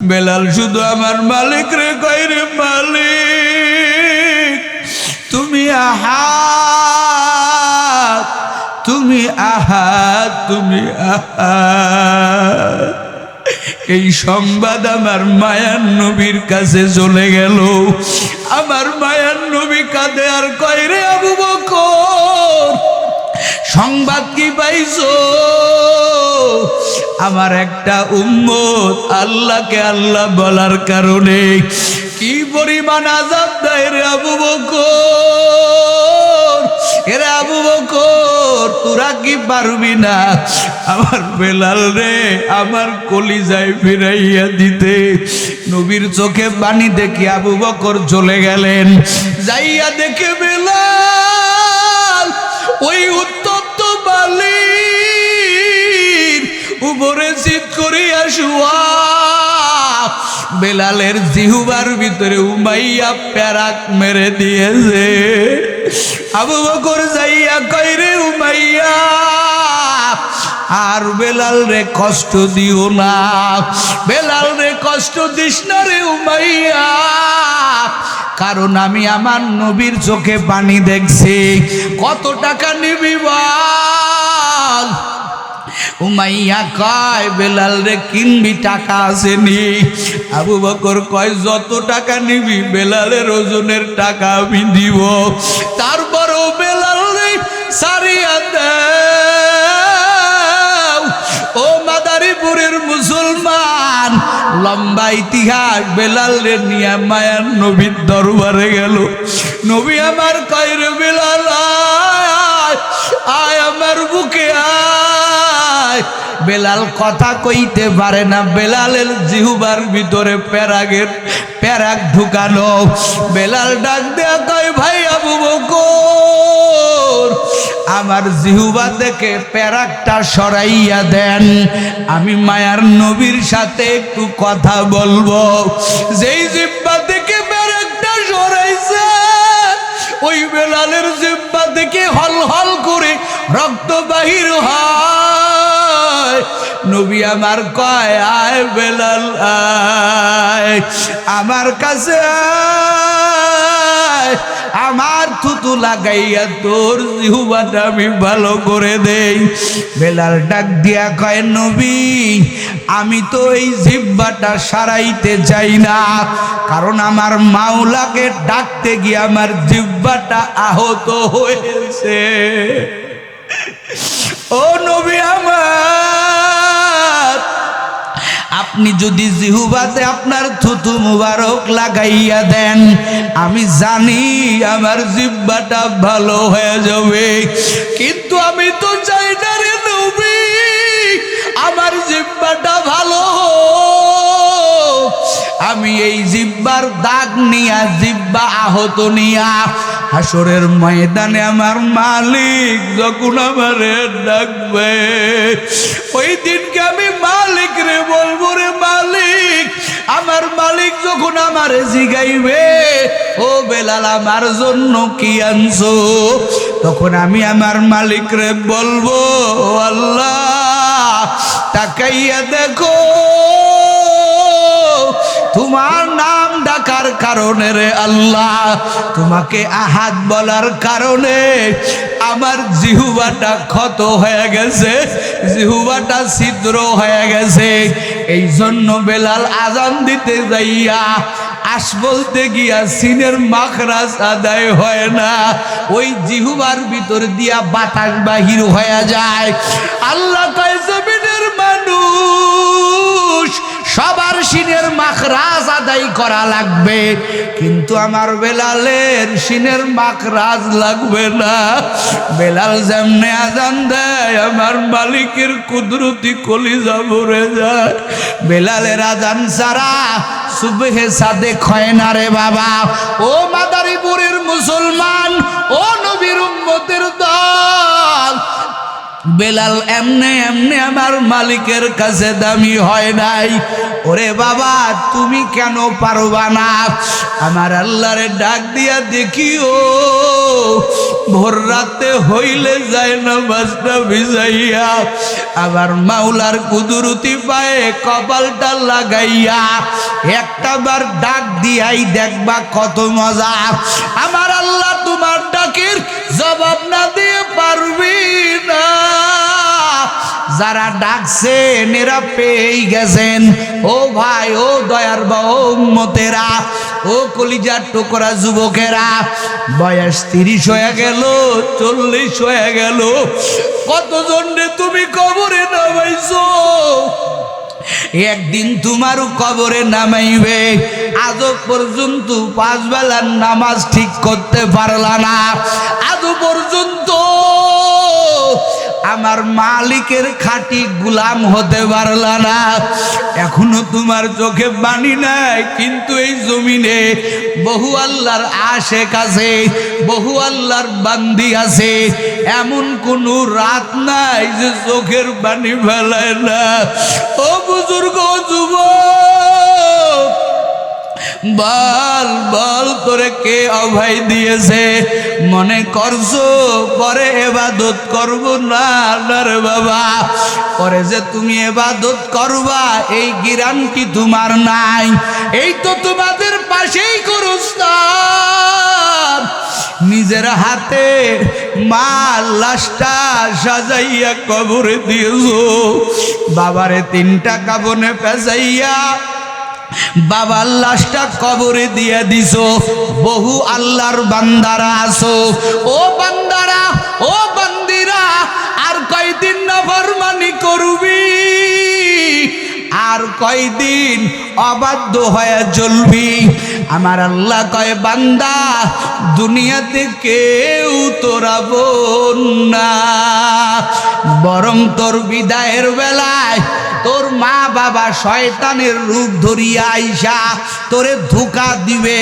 বেলাল শুধু আমার মালিক রে কয় রে মালিক তুমি আহাদ, তুমি আহাদ, তুমি আহাদ। এই সংবাদ আমার মায়ার নবীর কাছে চলে গেল। আমার মায়ার নবী কাঁদে আর কয় রে আবু বকর সংবাদ কি পাইছো? আমার একটা উম্মত আল্লাহকে আল্লাহ বলার কারণে কি পরিমাণ আযাব দেয় রে আবু বকর। এরে আবু বকর তোরা কি পারবি না আমার বেলাল রে আমার কলিজায় ফিরাইয়া দিতে? নবীর চোখে পানি দেখে আবু বকর চলে গেলেন। যাইয়া দেখে বেলাল ওই উত্তপ্ত বালির উপরে চিৎ করিয়া শুয়া। বেলালের জিহ্বার ভিতরে উমাইয়া প্যারাক মেরে দিয়েছে। আবু বকর যাইয়া কয় রে উমাইয়া আর বেলাল রে কষ্ট দিও না, বেলাল রে কষ্ট দিস না রে উমাইয়া, কারণ আমি আমার নবীর চোখে পানি দেখছি। কত টাকা নিবি বল? উমাইয়া কয় বেলাল রে কিনবি, টাকা আসেনি। আবু বকর কয় যত টাকা নিবি বেলালের ওজনের টাকা আমি দিব। তারপরও বেলাল রে সারিয়া দাও। ও মাদারীপুরের মুসলমান, লম্বা ইতিহাস। বেলাল রে নিয়ে মায়ার নবীর দরবারে গেল। নবী আমার কয় রে বেলাল আয় আমার বুকে আয়। বেলাল কথা কইতে পারে না, বেলালের জিহ্বার ভিতরে প্যারাক ঢুকানো। বেলাল ডাক দেয়া কয় ভাই আবু বকর আমার জিহ্বা থেকে প্যারাকটা সরাইয়া দেন, আমি মায়ার নবীর সাথে একটু কথা বলবো। যেই জিহ্বা থেকে প্যারাকটা সরাইছে ওই বেলালের জিহ্বা থেকে হল হল করে রক্ত বাহির হয়। নবী আমার কয় আয় বেলাল আয় আমার কাছে আয়, আমার থুতু লাগাইয়া তোর জিহ্বাটা আমি ভালো করে দেই। বেলাল ডাক দিয়া কয় নবী আমি তো এই জিহ্বাটা সারাইতে চাই না, কারণ আমার মাওলাকে ডাকতে গিয়ে আমার জিহ্বাটা আহত হয়েছে। ও নবী আমার, আপনি যদি জিহ্বাতে আপনার থুতু মুবারক লাগাইয়া দেন আমি জানি আমার জিহ্বাটা ভালো হয়ে যাবে, কিন্তু আমি তো চাই না রে নবী আমার জিহ্বাটা ভালো হোক। আমি এই জিহ্বার দাগ নিয়া, জিহ্বা আহত নিয়া হাসরের ময়দানে আমার মালিক যখন আমারে ডাকবে ওই দিনকে আমি মালিক রে বলবো রে মালিক। আমার মালিক যখন আমারে জিগাইবে ও বেলাল আমার জন্য কি আনছো, তখন আমি আমার মালিক রে বলবো আল্লাহ তাকাইয়া দেখো তোমার নাম ডাকার কারণে রে আল্লাহ, তোমাকে আহাদ বলার কারণে আমার জিহ্বাটা ক্ষত হয়ে গেছে, জিহ্বাটা ছিদ্র হয়ে গেছে। এই জন্য বেলাল আজান দিতে যাইয়া আস বলতে গিয়া সিনের মাখরাজ আদায় হয় না, ওই জিহ্বার ভিতর দিয়া বাতাস বাহির হয়ে যায়। আল্লাহ কয় জমিনের মানুষ সবার সিনের মাখরাজ আদায় করা লাগবে, কিন্তু আমার বেলালের সিনের মাখরাজ লাগবে না। বেলাল যেমনে আজান দেয় আমার মালিকের কুদরতি কলিজা ভরে যায়। বেলালের আজান ছাড়া সুবহে সাদেক হয় না রে বাবা। ও মাদারীপুরের মুসলমান, ও নবীর উম্মতের দল, বেলাল এমনে এমনে আমার মালিকের কাছে দামি হয় নাই। ওরে বাবা, তুমি কেন পারবা না? আমার আল্লাহরে ডাক দিয়া দেখিও, ভোর রাতে হইলে যায় নামাজটা ভিজাইয়া আবার মাওলার কুদরতি পায়ে কপালটা লাগাইয়া একটা বার ডাক দিয়াই দেখবা কত মজা। আমার আল্লাহ তোমার ডাকের জবাব না দিয়ে পারবি না। যারা ডাকছেন এরা পেয়ে গেছেন। ও ভাই, ও দয়ার বা ও উম্মতেরা, ও কলিজার টুকরা যুবকেরা, বয়স 30 হয়ে গেল, 40 হয়ে গেল, কতজন রে তুমি কবরে নামাইছো? একদিন তোমারও কবরে নামাইবে। আজও পর্যন্ত 5 বেলার নামাজ ঠিক করতে পারলা না, আজও পর্যন্ত আমার মালিকের খাঁটি গোলাম হতে পারলা না। এখনো তোমার চোখে পানি নাই, কিন্তু এই জমিনে বহু আল্লাহর আশেক আছে, বহু আল্লাহর বান্দি আছে। এমন কোন রাত নাই যে চোখের পানি ফেলায় না। ও বুজুর্গ, যুবক, বল বল, তোরে কে অভয় দিয়েছে? মনে করছো পরে এবাদত করব না? রে বাবা, পরে যে তুমি এবাদত করবা এই গ্যারান্টি তোমার নাই। এই তো তোমাদের পাশেই গোরস্থান, নিজের হাতে মা লাশটা সাজাইয়া কবরে দিয়েছো। বাবারে 3টা কাফনে পেঁচাইয়া বাবার লাশটা কবরে দিয়ে দিছো। বহু আল্লাহর বান্দারা আছো। ও বান্দারা, ও বান্দিরা, আর কয়দিন নাফরমানি করবি? আর কয়দিন অবাধ্য হয়ে চলবি? আমার আল্লাহ কয়, বান্দা, দুনিয়াতে কেউ তোরা বোন না, বরং তোর বিদায়ের বেলায় তোর মা বাবা শয়তানের রূপ ধরিয়া আইসা তোরে ধোঁকা দিবে,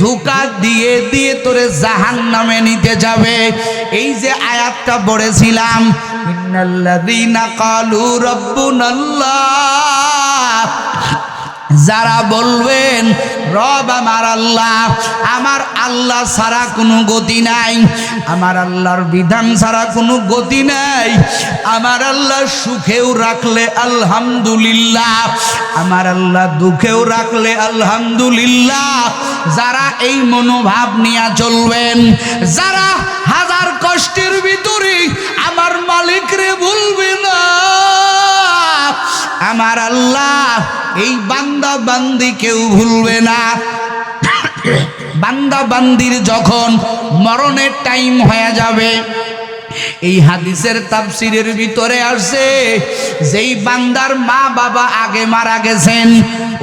ধোঁকা দিয়ে দিয়ে তোরে জাহান্নামে নিতে যাবে। এই যে আয়াতটা পড়েছিলাম, ইন্নাল্লাযীনা ক্বালু রাব্বুনাল্লাহ, যারা বলবেন রব আমার আল্লাহ, আমার আল্লাহ ছাড়া কোনো গতি নাই, আমার আল্লাহর বিধান ছাড়া কোনো গতি নাই, আমার আল্লাহ সুখেও রাখলে আলহামদুলিল্লাহ, আমার আল্লাহ দুঃখেও রাখলে আলহামদুলিল্লাহ। যারা এই মনোভাব নিয়ে চলবেন, যারা হাজার কষ্টের ভিতরে আমার মালিকরে ভুলবে না, আমার আল্লাহ এই বান্দা বান্দি কেউ ভুলবে না। বান্দা বান্দির যখন মরণের টাইম হয়ে যাবে, এই হাদিসের তাফসিরের ভিতরে আসে, যেই বান্দার মা বাবা আগে মারা গেছেন,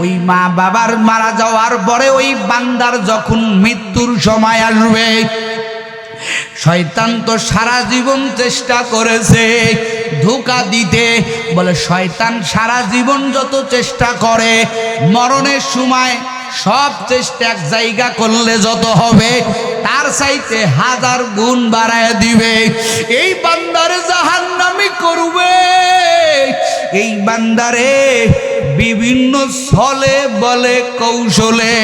ওই মা বাবার মারা যাওয়ার পরে ওই বান্দার যখন মৃত্যুর সময় আসবে, শয়তান তো সারা জীবন চেষ্টা করেছে ধোঁকা দিতে। বলে শয়তান সারা জীবন যত চেষ্টা করে, মরণের সময় সব চেষ্টা এক জায়গা করলে যত হবে তার চাইতে 1000 গুণ বাড়ায় দিবে। এই বান্দারে জাহান্নামী করবে, এই বান্দারে বিভিন্ন ছলে বলে কৌশলে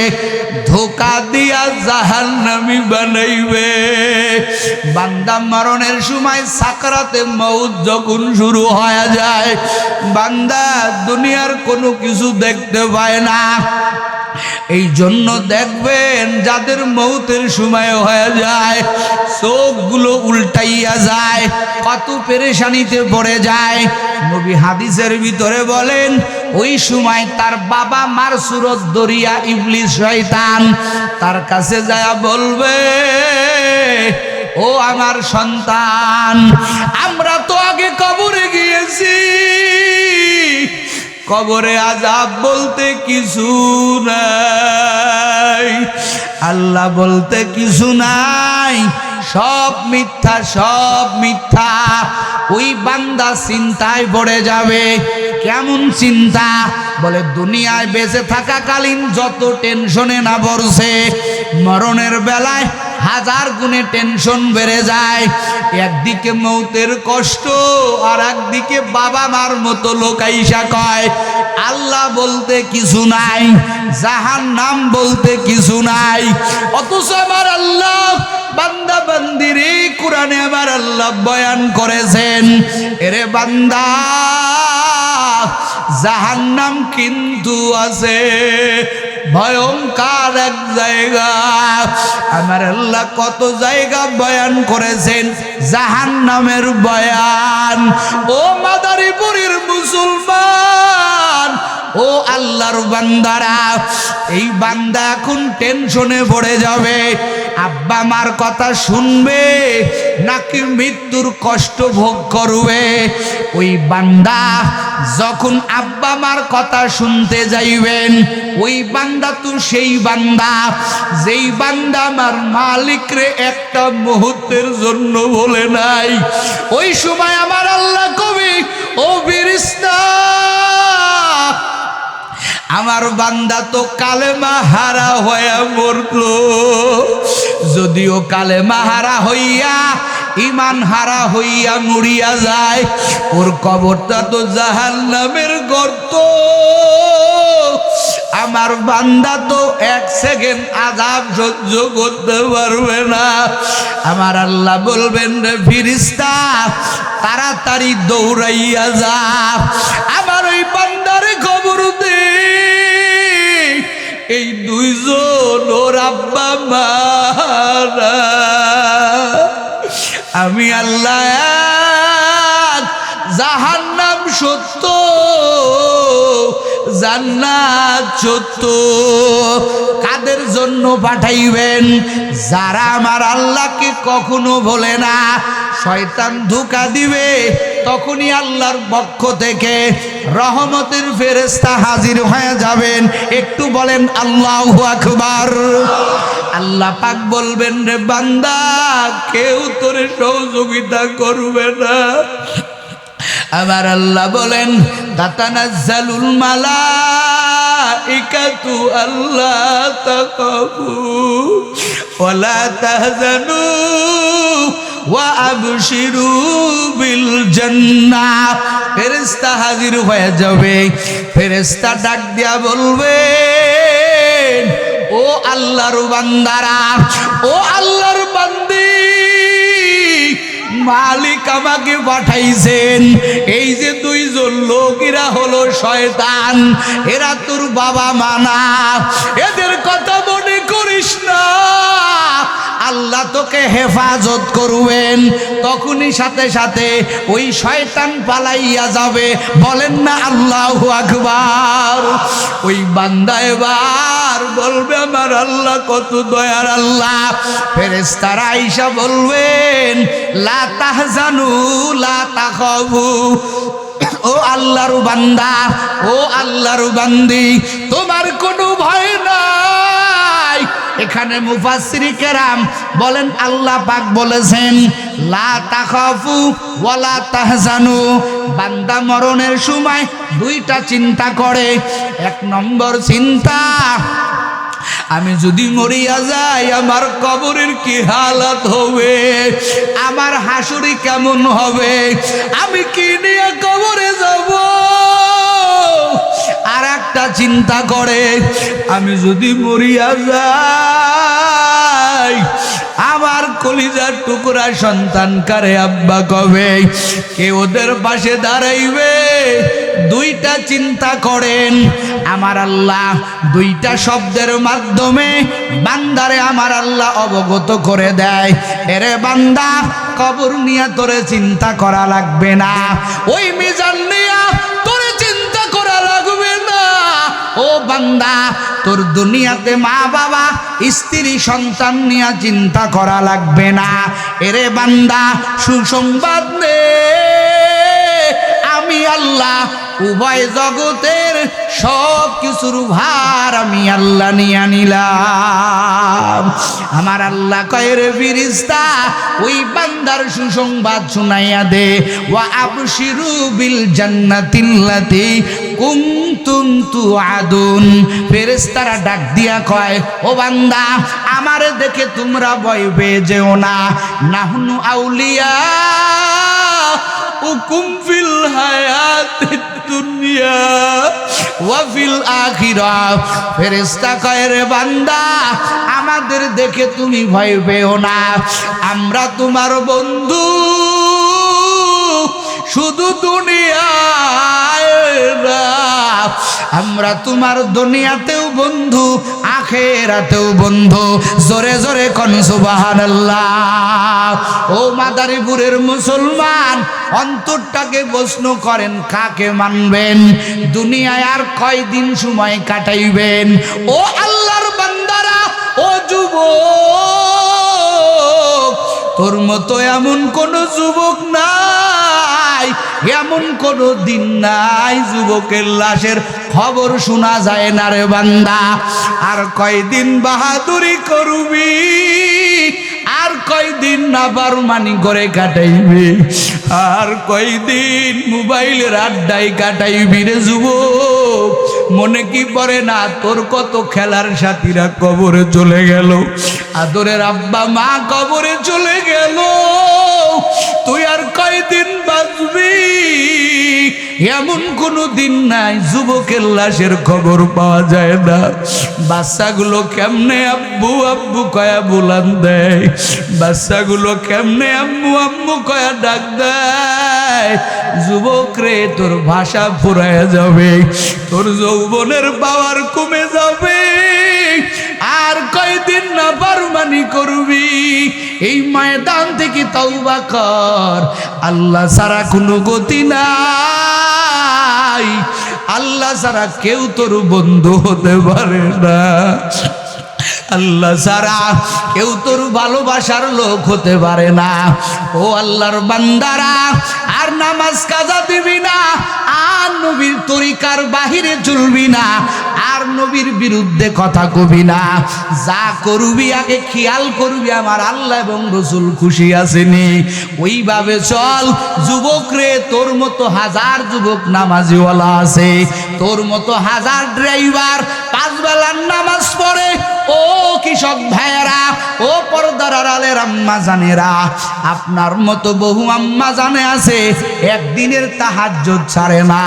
ধোঁকা দিয়া জাহান্নামী বানাইবে। বান্দা মরণের সময় সাকরাতে মউত যখন শুরু হয়ে যায়, বান্দা দুনিয়ার কোনো কিছু দেখতে পায় না। এই জন্য দেখবেন যাদের মউতের সময় হয়ে যায়, চোখগুলো উল্টাইয়া যায়, কত পেরেশানিতে পড়ে যায়। নবী হাদিসের ভিতরে বলেন, ওই সময় তার বাবা মার সুরত দরিয়া ইবলিস শয়তান তার কাছে যায় বলবে, ও আমার সন্তান, আমরা তো আগে কবরে গিয়েছি, কবরে আযাব বলতে কিছু নাই, আল্লাহ বলতে কিছু নাই, সব মিথ্যা, সব মিথ্যা। ওই বান্দা চিন্তায় পড়ে যাবে। কেমন চিন্তা? বলে দুনিয়ায় বেঁচে থাকাকালীন যত টেনশনে না পড়ছে, মরণের বেলায় হাজার গুণে টেনশন বেড়ে যায়। একদিকে মৌতের কষ্ট, আর একদিকে বাবা মার মতো লোক আইসা কয় আল্লাহ বলতে কিছু নাই, জাহান্নাম বলতে কিছু নাই। অথচ আমার আল্লাহ বান্দা বান্দিরে কোরআনে আমার আল্লাহ বয়ান করেছেন, এরে বান্দা জাহান্নাম কিন্তু আছে ভয়ঙ্কর এক জায়গা। আমার আল্লাহ কত জায়গা বয়ান করেছেন জাহান্নামের বয়ান। ও মাদারীপুরের মুসলমান, ও আল্লাহর বান্দারা, এই বান্দা এখন টেনশনে পড়ে যাবে। আব্বা মার কথা শুনবে নাকি মৃত্যুর কষ্ট ভোগ করবে? ওই বান্দা যখন আব্বা মার কথা শুনতে যাইবেন, ওই বান্দা তো সেই বান্দা যেই বান্দা আমার মালিক রে একটা মুহূর্তের জন্য বলে নাই। ওই সময় আমার আল্লাহ কবি, ও ফেরেশতা, আমার বান্দা তো কালেমা হারা হইয়া মরল। যদিও কালেমা হারা হইয়া ইমান হারা হইয়া মরিয়া যায়, ওর কবরটা তো জাহান্নামের গর্ত। আমার বান্দা তো এক সেকেন্ড আযাব সহ্য করতে পারবে না। আমার আল্লাহ বলবেন রে ফেরেশতা, তাড়াতাড়ি দৌড়াইয়া যা, আমার ওই বান্দারে খবর দে এই দুইজন ওর আব্বা মারা। আমি আল্লাহ জাহান্নাম সত্য, জান্নাত সত্য। কাদের জন্য পাঠাইবেন? যারা আমার আল্লাহকে কখনো ভোলে না। শয়তান ধোঁকা দিবে, তখনই আল্লাহর পক্ষ থেকে রহমতের ফেরেশতা হাজির হয়ে যাবেন। একটু বলেন আল্লাহু আকবার। আল্লাহ পাক বলবেন রে বান্দা, কেউ তোরে সহযোগিতা করবে না। আমার আল্লাহ বলেন তাতানাজ্জালুল মালাইকাতু আল্লা তাকাফু ওয়ালা তাহজানু ওয়া আবশিরু বিল জান্নাহ। ফেরেশতা হাজির হয়ে যাবে। ফেরেশতা ডাক দিয়া বলবে, ও আল্লাহর বান্দারা, ও আল্লাহর বান্দি, মালিক আমাকে পাঠাইছেন। এই যে দুইজন লোক, এরা হলো শয়তান, এরা তোর বাবা মানা, এদের কথা মনে করিস না, আল্লাহ তোকে হেফাজত করবেন। তখনই সাথে সাথে ওই শয়তান পালাইয়া যাবে। বলেন না আল্লাহু আকবার। ওই বান্দা এবার বলবে আমার আল্লাহ কত দয়ার আল্লাহ। ফেরেশতারা আইসা বলবেন লা তাহজানু লা তাখাফু, ও আল্লাহর বান্দা, ও আল্লাহর বান্দি, তোমার কোনো ভয় নাই। এখানে মুফাসসিরি কেরাম বলেন আল্লাহ পাক বলেছেন লা তাখাফু ওয়ালা তাহজানু। বান্দা মরণের সময় দুইটা চিন্তা করে। এক নম্বর চিন্তা, আমি যদি মরিয়া যাই আমার কবরের কি হালাত হবে, আমার হাসুরি কেমন হবে, আমি কি নিয়ে কবরে যাব। আর একটা চিন্তা করে, আমি যদি মরিয়া যাই আমার কলিজার টুকরা সন্তান কারে আব্বা কবে, কে ওদের পাশে দাঁড়াইবে। দুইটা চিন্তা করেন। আমার আল্লাহ দুইটা শব্দের মাধ্যমে বান্দারে আমার আল্লাহ অবগত করে দেয়, এরে বান্দা কবর নিয়ে তোরে চিন্তা করা লাগবে না, ওই মিজান নিয়ে তোরে চিন্তা করা লাগবে না। ও বান্দা, তোর দুনিয়াতে মা বাবা স্ত্রী সন্তান নিয়ে চিন্তা করা লাগবে না। এরে বান্দা সুসংবাদ নে, আমি আল্লাহ উভয় জগতের সব কিছুর ভার আমি আল্লাহ নিয়ে নিলাম। আমার আল্লাহ কয় রে ফেরেশতা, ওই বান্দার সুসংবাদ শুনাইয়া দে, ওয়া আবশিরু বিল জান্নাতিল্লাতি কুনতুম কুনতুম তুআদুন। ফেরেশতারা ডাক দিয়া কয়, ও বান্দা, আমারে দেখে তোমরা ভয় পেয়ে যেও না। নাহনু আউলিয়া উকুম ফিল হায়াতিদ দুনিয়া ওয়া ফিল আখিরাহ। ফেরেশতা কয়, রে বান্দা, আমাদের দেখে তুমি ভয় পেও না, আমরা তোমার বন্ধু, শুধু দুনিয়ায় না, আমরা তোমার দুনিয়াতেও বন্ধু, আখিরাতেও বন্ধু। জোরে জোরে কোন সুবহানাল্লাহ। ও মাদারীপুরের মুসলমান, অন্তরটাকে প্রশ্ন করেন, কাকে মানবেন? দুনিয়ায় আর কয়দিন সময় কাটাইবেন? ও আল্লাহর বান্দারা, ও যুবক, তোর মতো এমন কোন যুবক নাই, এমন কোন দিন নাই যুবকের লাশের খবর শোনা যায় না রে বান্দা। আর কয়দিন বাহাদুরি করবি, আর কয়দিন নাফরমানি করে কাটাইবি, আর কয়দিন মোবাইলের আড্ডায় কাটাইবি রে যুবক? মনে কি পড়ে না তোর কত খেলার সাথীরা কবরে চলে গেল, আদরের আব্বা মা কবরে চলে গেল, তুই আর কয়দিন বাঁচবি? এমন কোনো দিন নাই যুবকের লাশের খবর পাওয়া যায় না। বাচ্চাগুলো কেমনে আব্বু আব্বু কয়া বুলান দেয়, বাচ্চাগুলো কেমনে আম্মু আম্মু কয়া ডাক দেয়। যুবক রে, তোর ভাষা ফুরায় যাবে, তোর যৌবনের পাওয়ার কমে যাবে, আর কয়দিন নাফরমানি করবি? এই ময়দান থেকে তওবা কর, আল্লাহ ছাড়া কোনো গতি নাই, আল্লাহ ছাড়া কেউ তোর বন্ধু হতে পারে না, আল্লাহ ছাড়া কেউ তোর ভালোবাসার লোক হতে পারে না। ও আল্লাহর বান্দারা, আর নামাজ কাজা দিবি না, আর নবীর তরিকার বাহিরে চলবি না, আর নবীর বিরুদ্ধে কথা কবি না। যা করবি আগে খেয়াল করবি আমার আল্লাহ এবং রসুল খুশি আসেনি, ওইভাবে চল। যুবক রে, তোর মতো হাজার যুবক নামাজিওয়ালা আছে, তোর মতো হাজার ড্রাইভার পাঁচ বেলার নামাজ পড়ে। ও কৃষক ভাইয়েরা, ও পর্দার আড়ালের আম্মা জানেরা, আপনার মতো বহু আম্মা জানে আছে, একদিনের তাহাজ্জুদ ছাড়ে না,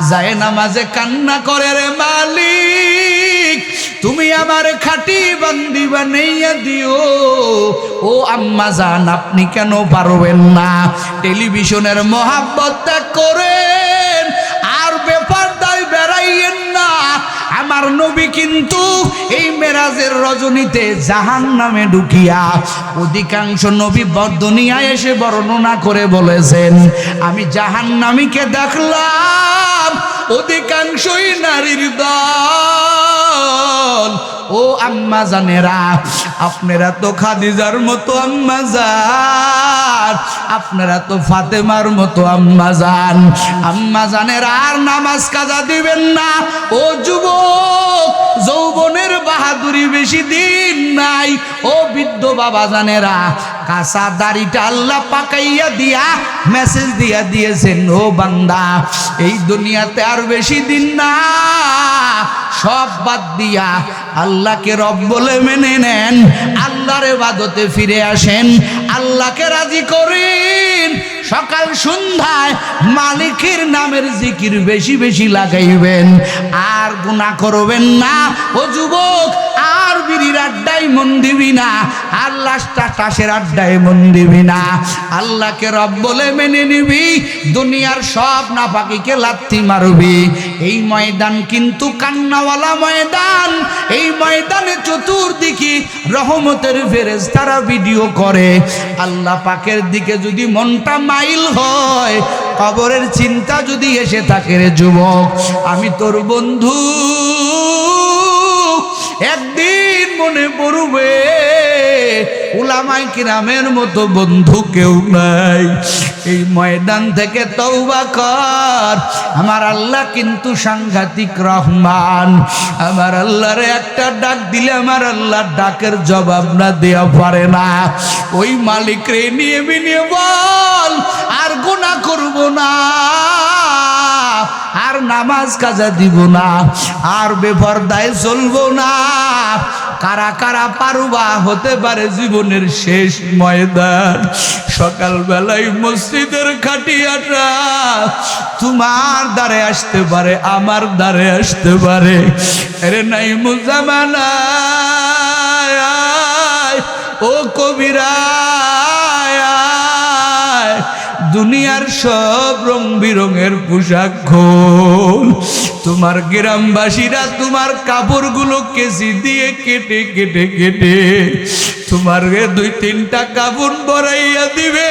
যায় নামাজে কান্না করে, রে মালিক তুমি আমার খাঁটি বান্দি বানাইয়া দিও। ও আম্মা জান, আপনি কেন পারবেন না? টেলিভিশনের মহাব্বত ত্যাগ করেন, আর বেপরদায় বেড়াইয়েন না। আমার নবী কিন্তু এই মেরাজের রজনীতে জাহান্নামে ঢুকিয়া অধিকাংশ নবী দুনিয়ায় এসে বর্ণনা করে বলেছেন, আমি জাহান্নামীকে দেখলাম অধিকাংশই নারীর দল। ও আম্মা জানেরা, আপনারা তো খাদিজার মতো আম্মা জান, আপনারা তো ফাতেমার মতো আম্মা জান। আম্মা জানেরা, আর নামাজ কাজা দিবেন না। ও যুবক, যৌবনের বাহাদুরি বেশি দিন নাই। ও বৃদ্ধ বাবা জানেরা, কাঁচা দাড়িটা আল্লাহ পাকাইয়া দিয়া মেসেজ দিয়া দিয়েছেন, ও বান্দা এই দুনিয়াতে আর বেশি দিন না, সব বাদ দিয়া আল্লাহকে রব বলে মেনে নেন, আল্লাহর ইবাদতে ফিরে আসেন, আল্লাহকে রাজি করেন। সকাল সন্ধ্যায় মালিকের নামের জিকির বেশি বেশি লাগাইবেন, আর গুনাহ করবেন না। ও যুবক, আর বিড়ির আড্ডায় মন দিবি না, আর লাশটা তাসের আড্ডায় মন দিবি না, আল্লাহকে রব বলে মেনে নিবি, দুনিয়ার সব নাপাকিকে লাথি মারবি। এই ময়দান কিন্তু কান্নাওয়ালা ময়দান, এই ময়দানে চতুর্দিকে রহমতের ফেরেশতারা ভিডিও করে। আল্লাহ পাকের দিকে যদি মনটা মাইল হয়, কবরের চিন্তা যদি এসে থাকে, রে যুবক আমি তোর বন্ধু, একদিন মনে পড়বে উলামায়ে কিরামের মতো বন্ধু কেউ নাই। এই ময়দান থেকে তওবা কর, আমার আল্লাহ কিন্তু সাংঘাতিক রহমান। আমার আল্লাহর একটা ডাক দিলে আমার আল্লাহর ডাকের জবাব না দেয়া পারে না। ওই মালিক রে নিয়ে বিনিয়ে বল, আর গুনাহ করব না, আর নামাজ কাজা দিব না, আর বেপরদায় চলবো না। কারা কারা পারবা? হতে পারে জীবনের শেষ ময়দান, সকালবেলায় মসজিদের খাটিয়াটা তোমার দ্বারে আসতে পারে, আমার দ্বারে আসতে পারে। আরে নাই মুজামানা ও কবিরা, দুনিয়ার সব রং বিরঙের পোশাক খোল। তোমার গ্রামবাসীরা তোমার কাপড়গুলো কেচি দিয়ে কেটে কেটে কেটে তোমার 2-3টা কাপড় বড়াইয়া দিবে,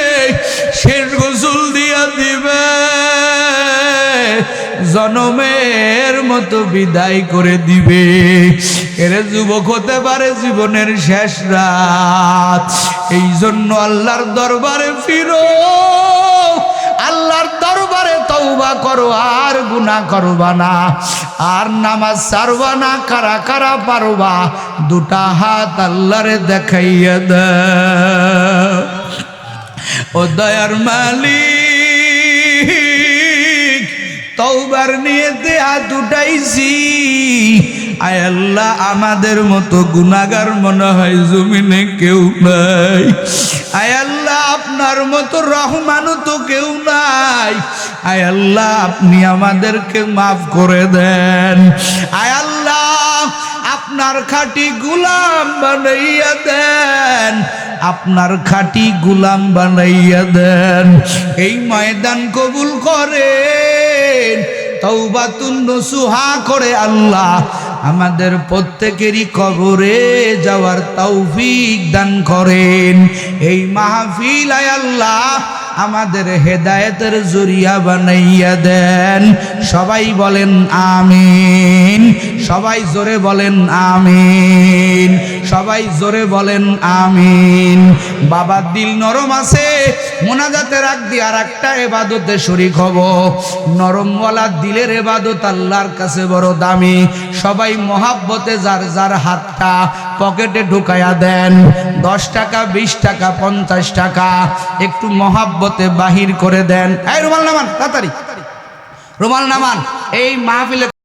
শেষ গোসল দিয়া দিবে, জনমের মতো বিদায় করে দিবে। এর যুবক হতে পারে জীবনের শেষ রাত। এই জন্য আল্লাহর দরবারে ফিরো, আল্লাহর দরবারে তওবা করো, আর গুনাহ করবা না, আর নামাজ ছাড়বা না। কারা কারা পারবা? 2টা হাত আল্লাহরে দেখাইয়া দাও। ও দয়ার মালিক, তওবার নিয়তে হাত উঠাইছি। আয় আল্লাহ, আমাদের মতো গুনাহগার মনে হয় জমিনে কেউ নাই। আয় আল্লাহ, আপনার মতো রহমানও তো কেউ নাই। আয় আল্লাহ, আপনি আমাদেরকে মাফ করে দেন। আয় আল্লাহ, আপনার খাঁটি গোলাম বানাইয়া দেন, আপনার খাঁটি গোলাম বানাইয়া দেন। এই ময়দান কবুল করেন, তওবাতুন নসুহা করে আল্লাহ আমাদের প্রত্যেকেরই কবরে যাওয়ার তৌফিক দান করেন। এই মাহফিল আয় আল্লাহ আমাদের হেদায়েতের জরিয়া বানাইয়া দেন। সবাই বলেন আমিন, সবাই জোরে বলেন আমিন, সবাই জোরে বলেন আমিন। বাবার দিল নরম আছে, মোনাজাতে রাখ দিয়ে আর একটা ইবাদতে শরীক হব। নরমওয়ালা দিলের ইবাদত আল্লাহর কাছে বড় দামি। সবাই মহাব্বতে যার যার হাতটা পকেটে ঢুকায়া দেন। 10 টাকা, 20 টাকা, 50 টাকা একটু মহাব্বতে বাহির করে দেন। এই রুমাল নামান, তাড়াতাড়ি রুমাল নামান। এই মাহফিলে